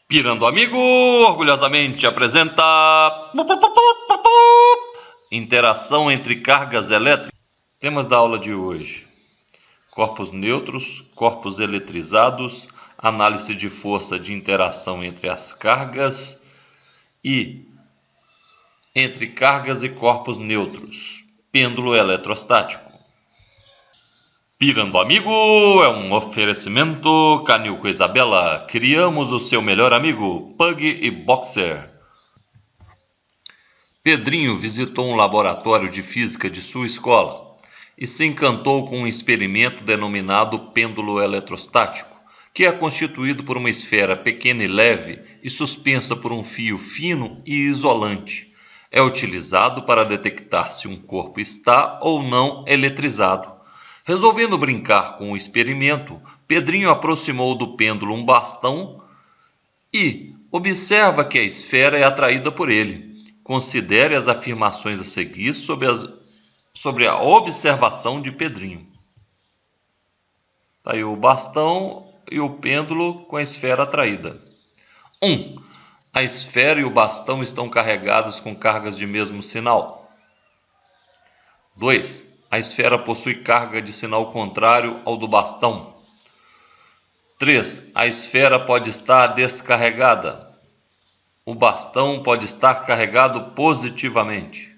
Pirando Amigo orgulhosamente apresenta interação entre cargas elétricas. Temas da aula de hoje: corpos neutros, corpos eletrizados, análise de força de interação entre as cargas e entre cargas e corpos neutros, pêndulo eletrostático. Pirando Amigo é um oferecimento Canil com Isabela. Criamos o seu melhor amigo, Pug e Boxer. Pedrinho visitou um laboratório de física de sua escola e se encantou com um experimento denominado pêndulo eletrostático, que é constituído por uma esfera pequena e leve e suspensa por um fio fino e isolante. É utilizado para detectar se um corpo está ou não eletrizado. Resolvendo brincar com o experimento, Pedrinho aproximou do pêndulo um bastão e observa que a esfera é atraída por ele. Considere as afirmações a seguir sobre a observação de Pedrinho. Está aí o bastão e o pêndulo com a esfera atraída. 1. A esfera e o bastão estão carregados com cargas de mesmo sinal. 2. A esfera possui carga de sinal contrário ao do bastão. 3. A esfera pode estar descarregada. O bastão pode estar carregado positivamente.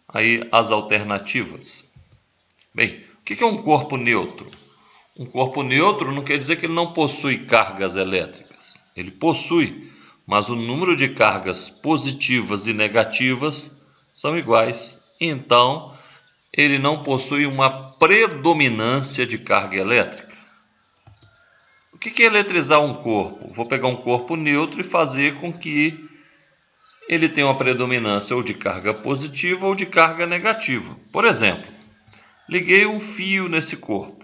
Aí as alternativas. Bem, o que é um corpo neutro? Um corpo neutro não quer dizer que ele não possui cargas elétricas. Ele possui, mas o número de cargas positivas e negativas são iguais. Então, ele não possui uma predominância de carga elétrica. O que é eletrizar um corpo? Vou pegar um corpo neutro e fazer com que ele tenha uma predominância ou de carga positiva ou de carga negativa. Por exemplo, liguei um fio nesse corpo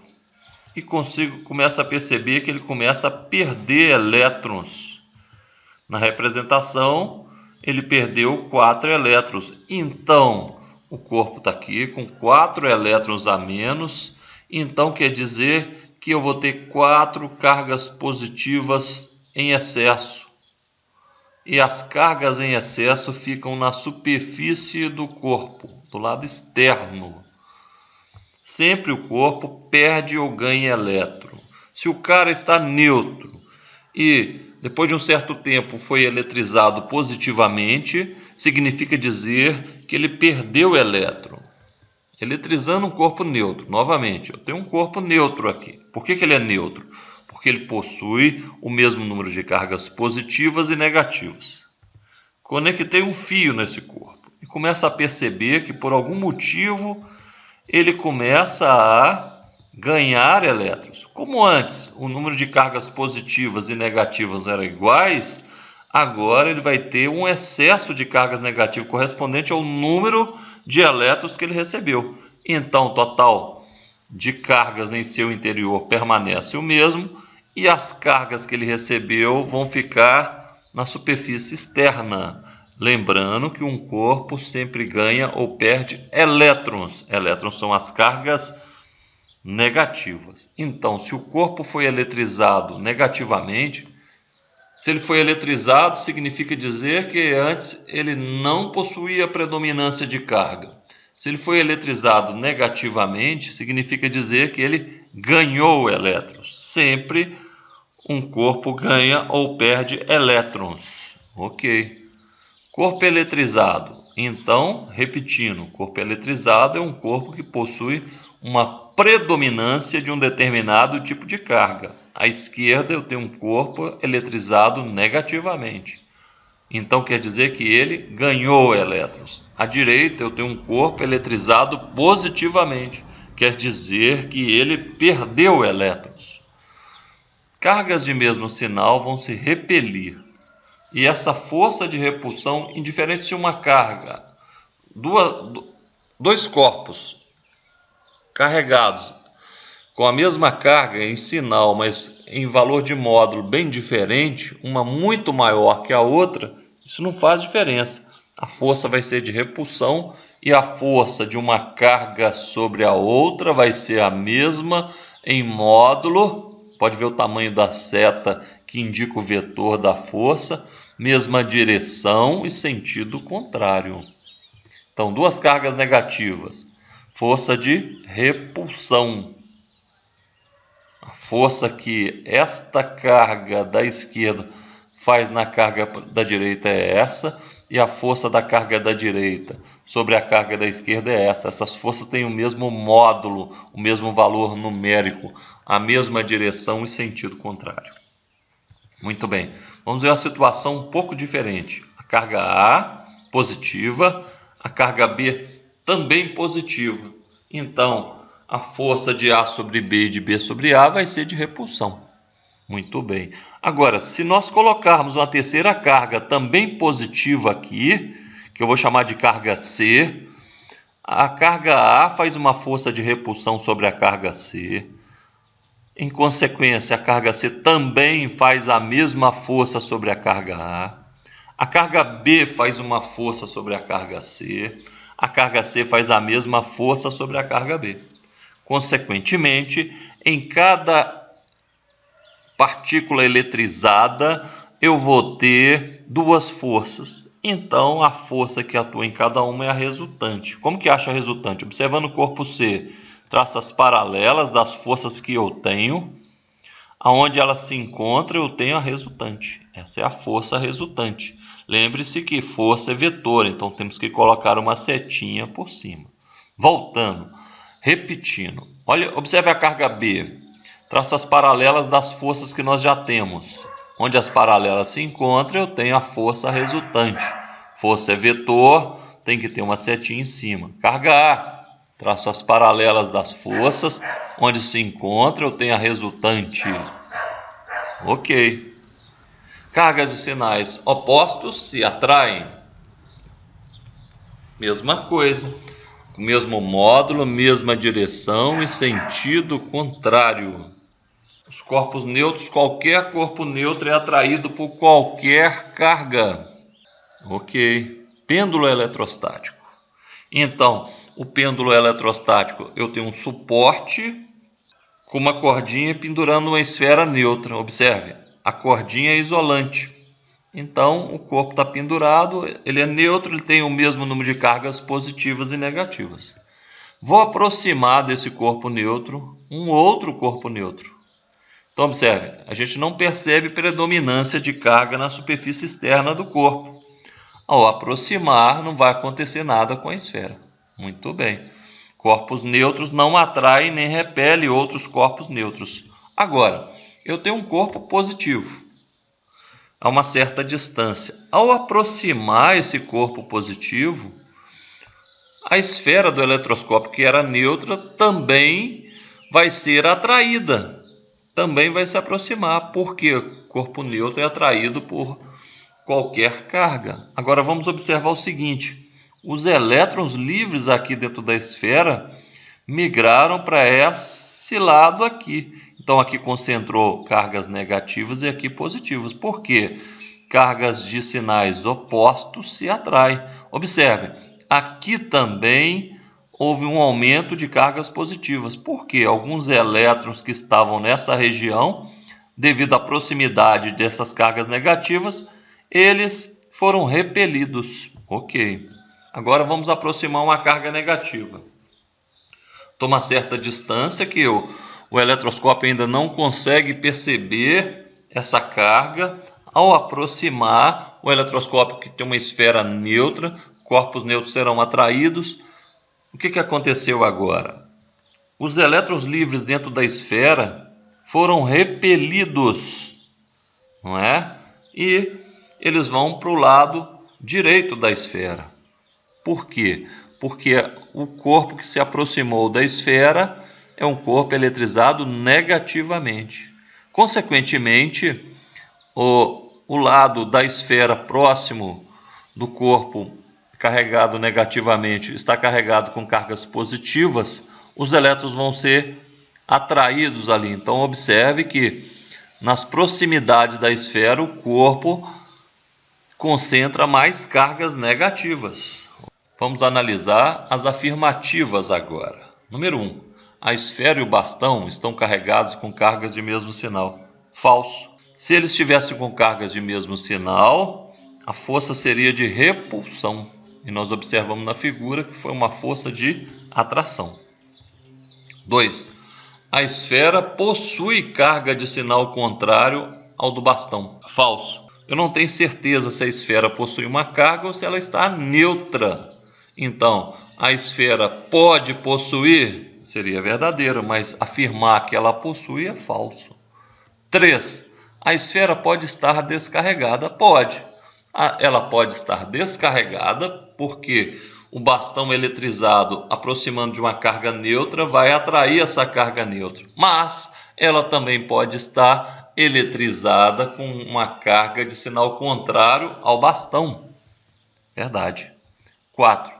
e começo a perceber que ele começa a perder elétrons. Na representação, ele perdeu 4 elétrons. Então, o corpo está aqui com 4 elétrons a menos, então quer dizer que eu vou ter 4 cargas positivas em excesso. E as cargas em excesso ficam na superfície do corpo, do lado externo. Sempre o corpo perde ou ganha elétron. Se o cara está neutro e depois de um certo tempo foi eletrizado positivamente, significa dizer que ele perdeu elétron. Eletrizando um corpo neutro, novamente, eu tenho um corpo neutro aqui. Por que ele é neutro? Porque ele possui o mesmo número de cargas positivas e negativas. Conectei um fio nesse corpo e começo a perceber que por algum motivo ele começa a ganhar elétrons. Como antes o número de cargas positivas e negativas eram iguais, agora ele vai ter um excesso de cargas negativas correspondente ao número de elétrons que ele recebeu. Então, o total de cargas em seu interior permanece o mesmo e as cargas que ele recebeu vão ficar na superfície externa. Lembrando que um corpo sempre ganha ou perde elétrons. Elétrons são as cargas negativas. Então, se o corpo foi eletrizado negativamente, se ele foi eletrizado, significa dizer que antes ele não possuía predominância de carga. Se ele foi eletrizado negativamente, significa dizer que ele ganhou elétrons. Sempre um corpo ganha ou perde elétrons. Ok. Corpo eletrizado. Então, repetindo, corpo eletrizado é um corpo que possui uma predominância de um determinado tipo de carga. À esquerda eu tenho um corpo eletrizado negativamente. Então quer dizer que ele ganhou elétrons. À direita eu tenho um corpo eletrizado positivamente. Quer dizer que ele perdeu elétrons. Cargas de mesmo sinal vão se repelir. E essa força de repulsão, indiferente se uma carga, dois corpos carregados com a mesma carga em sinal, mas em valor de módulo bem diferente, uma muito maior que a outra, isso não faz diferença. A força vai ser de repulsão e a força de uma carga sobre a outra vai ser a mesma em módulo. Pode ver o tamanho da seta que indica o vetor da força, mesma direção e sentido contrário. Então, duas cargas negativas. Força de repulsão. A força que esta carga da esquerda faz na carga da direita é essa, e a força da carga da direita sobre a carga da esquerda é essa. Essas forças têm o mesmo módulo, o mesmo valor numérico, a mesma direção e sentido contrário. Muito bem, vamos ver uma situação um pouco diferente. A carga A positiva, a carga B também positiva. Então, a força de A sobre B e de B sobre A vai ser de repulsão. Muito bem. Agora, se nós colocarmos uma terceira carga também positiva aqui, que eu vou chamar de carga C, a carga A faz uma força de repulsão sobre a carga C. Em consequência, a carga C também faz a mesma força sobre a carga A. A carga B faz uma força sobre a carga C. A carga C faz a mesma força sobre a carga B. Consequentemente, em cada partícula eletrizada, eu vou ter duas forças. Então, a força que atua em cada uma é a resultante. Como que acha a resultante? Observando o corpo C, traças paralelas das forças que eu tenho. Aonde ela se encontra, eu tenho a resultante. Essa é a força resultante. Lembre-se que força é vetor, então temos que colocar uma setinha por cima. Voltando, repetindo. Olha, observe a carga B. Traças paralelas das forças que nós já temos. Onde as paralelas se encontram, eu tenho a força resultante. Força é vetor, tem que ter uma setinha em cima. Carga A, traço as paralelas das forças. Onde se encontra, eu tenho a resultante. Ok. Cargas e sinais opostos se atraem. Mesma coisa. Mesmo módulo, mesma direção e sentido contrário. Os corpos neutros, qualquer corpo neutro é atraído por qualquer carga. Ok. Pêndulo eletrostático. Então, o pêndulo eletrostático, eu tenho um suporte com uma cordinha pendurando uma esfera neutra. Observe, a cordinha é isolante. Então, o corpo está pendurado, ele é neutro, ele tem o mesmo número de cargas positivas e negativas. Vou aproximar desse corpo neutro um outro corpo neutro. Então, observe, a gente não percebe predominância de carga na superfície externa do corpo. Ao aproximar, não vai acontecer nada com a esfera. Muito bem. Corpos neutros não atraem nem repelem outros corpos neutros. Agora, eu tenho um corpo positivo a uma certa distância. Ao aproximar esse corpo positivo, a esfera do eletroscópio, que era neutra, também vai ser atraída. Também vai se aproximar, porque o corpo neutro é atraído por qualquer carga. Agora vamos observar o seguinte. Os elétrons livres aqui dentro da esfera migraram para esse lado aqui. Então aqui concentrou cargas negativas e aqui positivas. Por quê? Cargas de sinais opostos se atraem. Observe, aqui também houve um aumento de cargas positivas. Por quê? Alguns elétrons que estavam nessa região, devido à proximidade dessas cargas negativas, eles foram repelidos. Ok. Agora vamos aproximar uma carga negativa. Toma uma certa distância que o eletroscópio ainda não consegue perceber essa carga. Ao aproximar, o eletroscópio, que tem uma esfera neutra, corpos neutros serão atraídos. O que aconteceu agora? Os elétrons livres dentro da esfera foram repelidos, não é? E eles vão para o lado direito da esfera. Por quê? Porque o corpo que se aproximou da esfera é um corpo eletrizado negativamente. Consequentemente, o lado da esfera próximo do corpo carregado negativamente está carregado com cargas positivas, os elétrons vão ser atraídos ali. Então, observe que nas proximidades da esfera, o corpo concentra mais cargas negativas. Vamos analisar as afirmativas agora. Número 1. A esfera e o bastão estão carregados com cargas de mesmo sinal. Falso. Se eles estivessem com cargas de mesmo sinal, a força seria de repulsão. E nós observamos na figura que foi uma força de atração. 2. A esfera possui carga de sinal contrário ao do bastão. Falso. Eu não tenho certeza se a esfera possui uma carga ou se ela está neutra. Então, a esfera pode possuir? Seria verdadeiro, mas afirmar que ela possui é falso. 3. A esfera pode estar descarregada? Pode. Ela pode estar descarregada porque o bastão eletrizado aproximando de uma carga neutra vai atrair essa carga neutra. Mas ela também pode estar eletrizada com uma carga de sinal contrário ao bastão. Verdade. 4.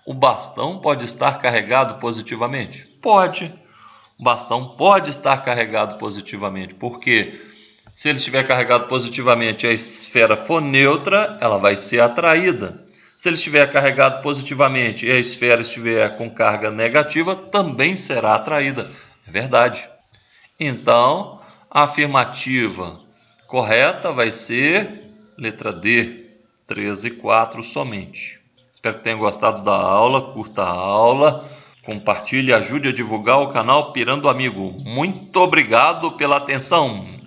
O bastão pode estar carregado positivamente? Pode. O bastão pode estar carregado positivamente, porque se ele estiver carregado positivamente e a esfera for neutra, ela vai ser atraída. Se ele estiver carregado positivamente e a esfera estiver com carga negativa, também será atraída. É verdade. Então, a afirmativa correta vai ser letra D, 3 e 4 somente. Espero que tenham gostado da aula, curta a aula, compartilhe e ajude a divulgar o canal Pirando Amigo. Muito obrigado pela atenção.